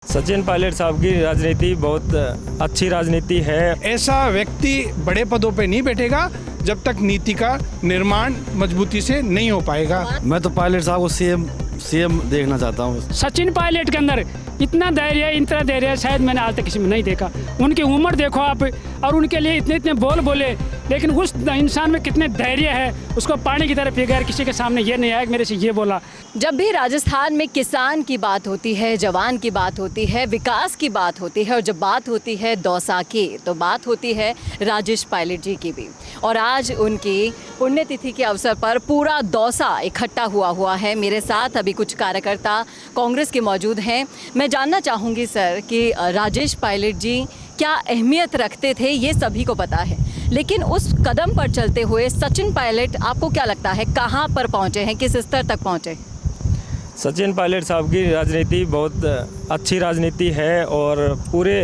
सचिन पायलट साहब की राजनीति बहुत अच्छी राजनीति है। ऐसा व्यक्ति बड़े पदों पे नहीं बैठेगा जब तक नीति का निर्माण मजबूती से नहीं हो पाएगा। मैं तो पायलट साहब को सीएम देखना चाहता हूँ। सचिन पायलट के अंदर इतना धैर्य शायद मैंने आज तक किसी में नहीं देखा। उनकी उम्र देखो आप, और उनके लिए इतने बोल बोले, लेकिन उस इंसान में कितने धैर्य है, उसको पानी की तरह पिघार किसी के सामने ये नहीं आया कि मेरे से ये बोला। जब भी राजस्थान में किसान की बात होती है, जवान की बात होती है, विकास की बात होती है, और जब बात होती है दौसा की, तो बात होती है राजेश पायलट जी की भी। और आज उनकी पुण्यतिथि के अवसर पर पूरा दौसा इकट्ठा हुआ है। मेरे साथ अभी कुछ कार्यकर्ता कांग्रेस के मौजूद हैं। मैं जानना चाहूँगी सर कि राजेश पायलट जी क्या अहमियत रखते थे, ये सभी को पता है, लेकिन उस कदम पर चलते हुए सचिन पायलट आपको क्या लगता है कहाँ पर पहुँचे हैं, किस स्तर तक पहुँचे? सचिन पायलट साहब की राजनीति बहुत अच्छी राजनीति है और पूरे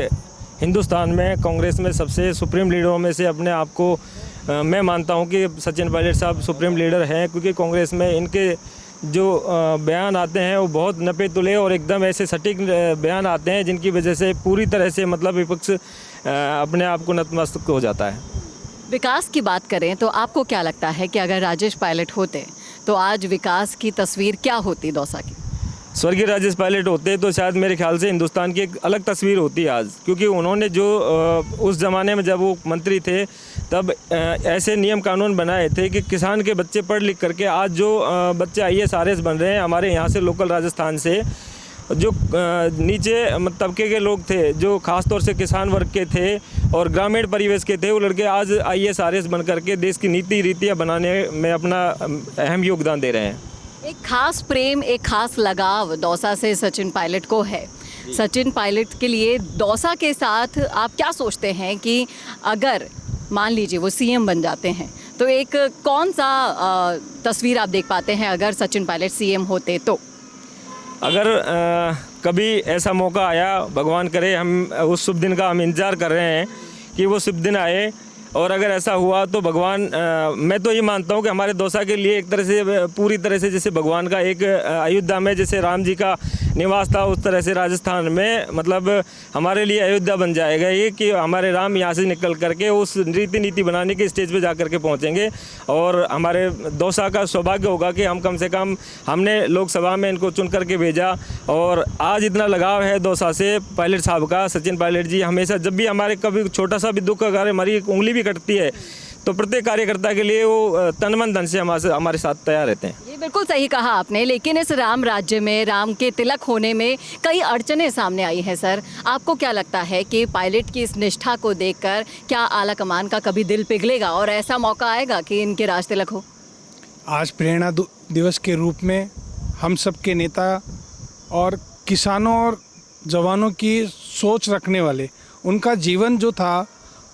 हिंदुस्तान में कांग्रेस में सबसे सुप्रीम लीडरों में से अपने आप को मैं मानता हूं कि सचिन पायलट साहब सुप्रीम लीडर हैं, क्योंकि कांग्रेस में इनके जो बयान आते हैं वो बहुत नपे तुले और एकदम ऐसे सटीक बयान आते हैं जिनकी वजह से पूरी तरह से मतलब विपक्ष अपने आप को नतमस्तक हो जाता है। विकास की बात करें तो आपको क्या लगता है कि अगर राजेश पायलट होते तो आज विकास की तस्वीर क्या होती दौसा की? स्वर्गीय राजेश पायलट होते तो शायद मेरे ख्याल से हिंदुस्तान की एक अलग तस्वीर होती आज, क्योंकि उन्होंने जो उस ज़माने में जब वो मंत्री थे तब ऐसे नियम कानून बनाए थे कि किसान के बच्चे पढ़ लिख करके आज जो बच्चे IAS RS बन रहे हैं हमारे यहाँ से लोकल राजस्थान से, जो नीचे तबके के लोग थे, जो ख़ास तौर से किसान वर्ग के थे और ग्रामीण परिवेश के थे, वो लड़के आज IAS RS बन करके देश की नीति रीतियाँ बनाने में अपना अहम योगदान दे रहे हैं। एक खास प्रेम, एक खास लगाव दौसा से सचिन पायलट को है। सचिन पायलट के लिए दौसा के साथ आप क्या सोचते हैं कि अगर मान लीजिए वो CM बन जाते हैं तो एक कौन सा तस्वीर आप देख पाते हैं अगर सचिन पायलट CM होते तो? अगर कभी ऐसा मौका आया, भगवान करे, हम उस शुभ दिन का हम इंतज़ार कर रहे हैं कि वो शुभ दिन आए, और अगर ऐसा हुआ तो भगवान मैं तो ये मानता हूँ कि हमारे दौसा के लिए एक तरह से पूरी तरह से जैसे भगवान का एक अयोध्या में जैसे राम जी का निवास था, उस तरह से राजस्थान में मतलब हमारे लिए अयोध्या बन जाएगा ये, कि हमारे राम यहाँ से निकल करके उस नीति बनाने के स्टेज पे जा कर के पहुँचेंगे। और हमारे दौसा का सौभाग्य होगा कि हम कम से कम हमने लोकसभा में इनको चुन करके भेजा, और आज इतना लगाव है दौसा से पायलट साहब का। सचिन पायलट जी हमेशा जब भी हमारे कभी छोटा सा भी दुख, अगर हमारी उंगली भी कटती है तो प्रत्येक कार्यकर्ता के लिए वो तन मन धन से हमारे साथ तैयार रहते हैं। ये बिल्कुल सही कहा आपने, लेकिन इस राम राज्य में राम के तिलक होने में कई अड़चनें सामने आई हैं सर। आपको क्या लगता है कि पायलट की इस निष्ठा को देखकर क्या आला कमान का कभी दिल पिघलेगा और ऐसा मौका आएगा कि इनके राज तिलक हो? आज प्रेरणा दिवस के रूप में हम सब के नेता और किसानों और जवानों की सोच रखने वाले, उनका जीवन जो था,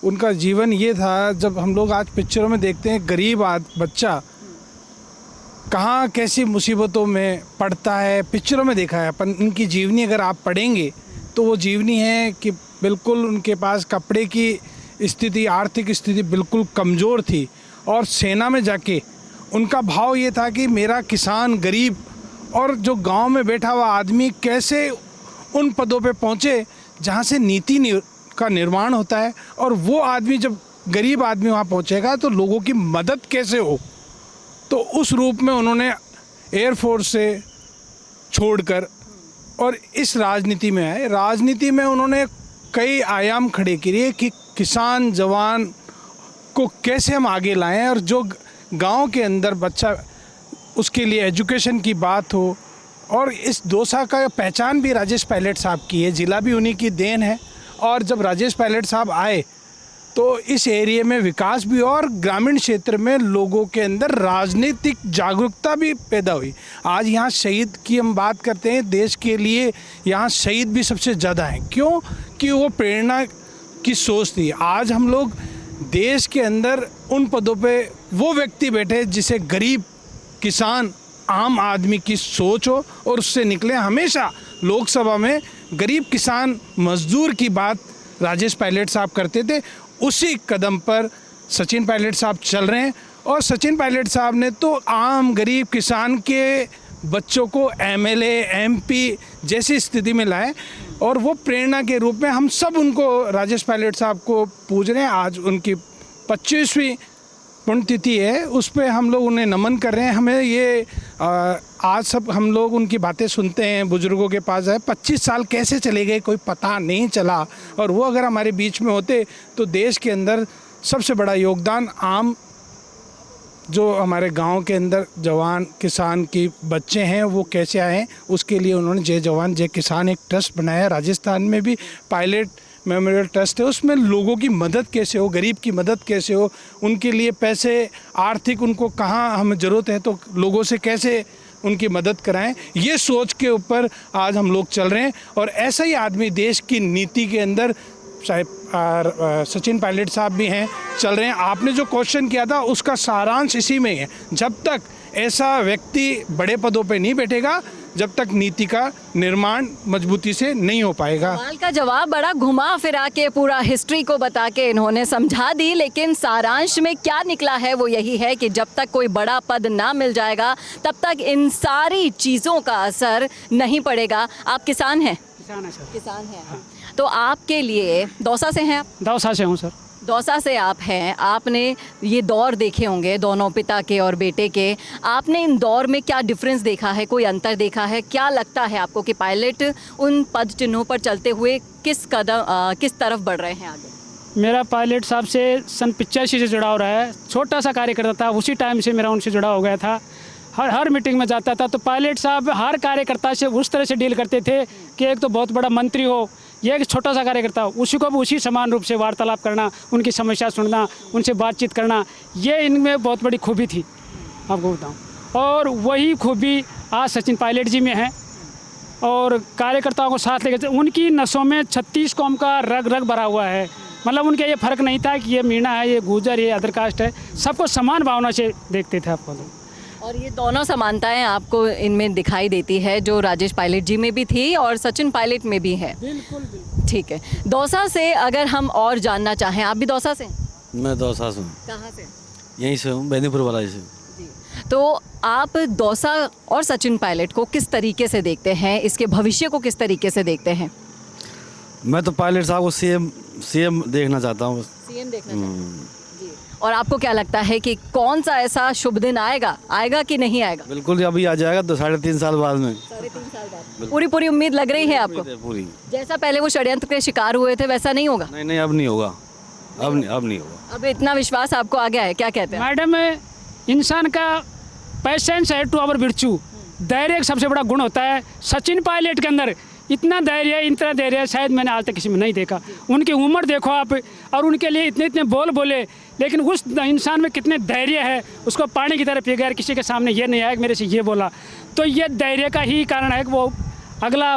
उनका जीवन ये था, जब हम लोग आज पिक्चरों में देखते हैं गरीब बच्चा कहाँ कैसी मुसीबतों में पड़ता है, पिक्चरों में देखा है अपन। इनकी जीवनी अगर आप पढ़ेंगे तो वो जीवनी है कि बिल्कुल उनके पास कपड़े की स्थिति, आर्थिक स्थिति बिल्कुल कमज़ोर थी, और सेना में जाके उनका भाव ये था कि मेरा किसान गरीब और जो गांव में बैठा हुआ आदमी कैसे उन पदों पे पहुँचे जहाँ से नीति का निर्माण होता है, और वो आदमी जब गरीब आदमी वहाँ पहुँचेगा तो लोगों की मदद कैसे हो। तो उस रूप में उन्होंने एयरफोर्स से छोड़कर और इस राजनीति में आए। राजनीति में उन्होंने कई आयाम खड़े किए कि किसान जवान को कैसे हम आगे लाएं, और जो गांव के अंदर बच्चा, उसके लिए एजुकेशन की बात हो। और इस दौसा का पहचान भी राजेश पायलट साहब की है, ज़िला भी उन्हीं की देन है। और जब राजेश पायलट साहब आए तो इस एरिया में विकास भी, और ग्रामीण क्षेत्र में लोगों के अंदर राजनीतिक जागरूकता भी पैदा हुई। आज यहाँ शहीद की हम बात करते हैं, देश के लिए यहाँ शहीद भी सबसे ज़्यादा हैं। क्यों? कि वो प्रेरणा की सोच थी। आज हम लोग देश के अंदर उन पदों पे वो व्यक्ति बैठे जिसे गरीब किसान आम आदमी की सोच हो और उससे निकले। हमेशा लोकसभा में गरीब किसान मजदूर की बात राजेश पायलट साहब करते थे। उसी कदम पर सचिन पायलट साहब चल रहे हैं, और सचिन पायलट साहब ने तो आम गरीब किसान के बच्चों को MLA MP जैसी स्थिति में लाए। और वो प्रेरणा के रूप में हम सब उनको, राजेश पायलट साहब को पूज रहे हैं। आज उनकी 25वीं पुण्यतिथि है, उस पर हम लोग उन्हें नमन कर रहे हैं। हमें ये आज सब हम लोग उनकी बातें सुनते हैं, बुजुर्गों के पास है 25 साल कैसे चले गए कोई पता नहीं चला, और वो अगर हमारे बीच में होते तो देश के अंदर सबसे बड़ा योगदान आम जो हमारे गांव के अंदर जवान किसान की बच्चे हैं वो कैसे आए हैं, उसके लिए उन्होंने जय जवान जय किसान एक ट्रस्ट बनाया। राजस्थान में भी पायलट मेमोरियल ट्रस्ट है, उसमें लोगों की मदद कैसे हो, गरीब की मदद कैसे हो, उनके लिए पैसे आर्थिक उनको कहाँ हमें ज़रूरत है तो लोगों से कैसे उनकी मदद कराएं, ये सोच के ऊपर आज हम लोग चल रहे हैं। और ऐसा ही आदमी देश की नीति के अंदर सचिन पायलट साहब भी हैं, चल रहे हैं। आपने जो क्वेश्चन किया था उसका सारांश इसी में है, जब तक ऐसा व्यक्ति बड़े पदों पे नहीं बैठेगा जब तक नीति का निर्माण मजबूती से नहीं हो पाएगा। सवाल का जवाब बड़ा घुमा फिरा के पूरा हिस्ट्री को बता के इन्होंने समझा दी, लेकिन सारांश में क्या निकला है वो यही है कि जब तक कोई बड़ा पद ना मिल जाएगा तब तक इन सारी चीज़ों का असर नहीं पड़ेगा। आप किसान हैं? किसान है सर। किसान हैं। तो आपके लिए दौसा से हैं आप? दौसा से हूँ सर। दौसा से आप हैं, आपने ये दौर देखे होंगे दोनों पिता के और बेटे के। आपने इन दौर में क्या डिफरेंस देखा है, कोई अंतर देखा है? क्या लगता है आपको कि पायलट उन पद चिन्हों पर चलते हुए किस तरफ बढ़ रहे हैं आगे? मेरा पायलट साहब से सन 85 से जुड़ा हो रहा है। छोटा सा कार्यकर्ता था, उसी टाइम से मेरा उनसे जुड़ा हो गया था। हर मीटिंग में जाता था तो पायलट साहब हर कार्यकर्ता से उस तरह से डील करते थे कि एक तो बहुत बड़ा मंत्री हो, ये एक छोटा सा कार्यकर्ता, उसी को भी उसी समान रूप से वार्तालाप करना, उनकी समस्या सुनना, उनसे बातचीत करना, ये इनमें बहुत बड़ी खूबी थी आपको बताऊं। और वही खूबी आज सचिन पायलट जी में है और कार्यकर्ताओं को साथ लेकर उनकी नसों में 36 कौम का रग रग भरा हुआ है। मतलब उनके ये फ़र्क नहीं था कि ये मीणा है, ये गुजर, ये अदर कास्ट है, सबको समान भावना से देखते थे आपको। और ये दोनों समानताएं आपको इनमें दिखाई देती है जो राजेश पायलट जी में भी थी और सचिन पायलट में भी है। बिल्कुल। ठीक है। दौसा से अगर हम और जानना चाहें, आप भी दौसा से? मैं दौसा से हूँ। कहाँ से? यहीं से हूँ, बेनीपुर वाला से। जी। तो आप दौसा और सचिन पायलट को किस तरीके से देखते हैं, इसके भविष्य को किस तरीके से देखते हैं? मैं तो पायलट साहब को सीएम देखना चाहता हूँ। सीएम देखना चाहते हैं। जी। और आपको क्या लगता है कि कौन सा ऐसा शुभ दिन आएगा कि नहीं आएगा? बिल्कुल अभी आ जाएगा तो 3.5 साल बाद में। 3.5 साल बाद पूरी उम्मीद लग रही है आपको? पूरी। जैसा पहले वो षड्यंत्र के शिकार हुए थे वैसा नहीं होगा? नहीं अब नहीं होगा, अब नहीं होगा। अब इतना विश्वास आपको आ गया है, क्या कहते हैं? मैडम, इंसान का पैसेंस है टू आवर विर्चू, धैर्य एक सबसे बड़ा गुण होता है। सचिन पायलट के अंदर इतना धैर्य शायद मैंने आज तक किसी में नहीं देखा। उनकी उम्र देखो आप, और उनके लिए इतने बोल बोले, लेकिन उस इंसान में कितने धैर्य है, उसको पानी की तरह पी गया, किसी के सामने ये नहीं आया मेरे से ये बोला। तो ये धैर्य का ही कारण है कि वो अगला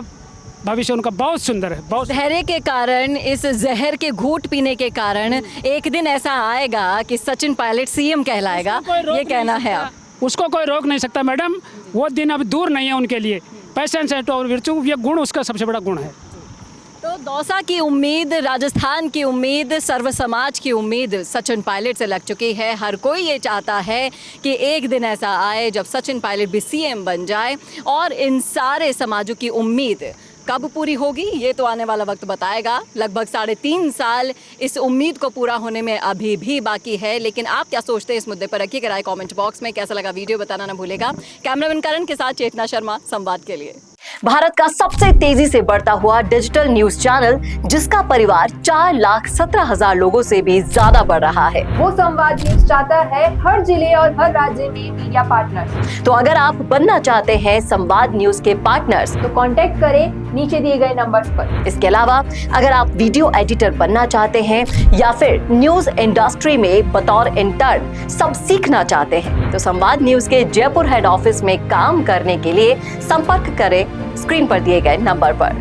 भविष्य उनका बहुत सुंदर है। बहुत धैर्य के कारण, इस जहर के घूंट पीने के कारण एक दिन ऐसा आएगा कि सचिन पायलट सीएम कहलाएगा, ये कहना है आप? उसको कोई रोक नहीं सकता मैडम, वो दिन अब दूर नहीं है उनके लिए। पैसेंस है और विर्चू, ये गुण उसका सबसे बड़ा गुण है। तो दौसा की उम्मीद, राजस्थान की उम्मीद, सर्व समाज की उम्मीद सचिन पायलट से लग चुकी है। हर कोई ये चाहता है कि एक दिन ऐसा आए जब सचिन पायलट भी सीएम बन जाए, और इन सारे समाजों की उम्मीद कब पूरी होगी ये तो आने वाला वक्त बताएगा। लगभग 3.5 साल इस उम्मीद को पूरा होने में अभी भी बाकी है। लेकिन आप क्या सोचते हैं इस मुद्दे पर, रखिएगा राय कमेंट बॉक्स में। कैसा लगा वीडियो बताना ना भूलेगा। कैमरामैन करण के साथ चेतना शर्मा, संवाद के लिए। भारत का सबसे तेजी से बढ़ता हुआ डिजिटल न्यूज चैनल, जिसका परिवार 4,17,000 लोगों से भी ज्यादा बढ़ रहा है, वो संवाद न्यूज चाहता है हर जिले और हर राज्य में मीडिया पार्टनर्स। तो अगर आप बनना चाहते हैं संवाद न्यूज के पार्टनर्स, तो कांटेक्ट करें नीचे दिए गए नंबर्स पर। इसके अलावा अगर आप वीडियो एडिटर बनना चाहते हैं या फिर न्यूज इंडस्ट्री में बतौर इंटर्न सब सीखना चाहते हैं, तो संवाद न्यूज के जयपुर हेड ऑफिस में काम करने के लिए संपर्क करें स्क्रीन पर दिए गए नंबर पर।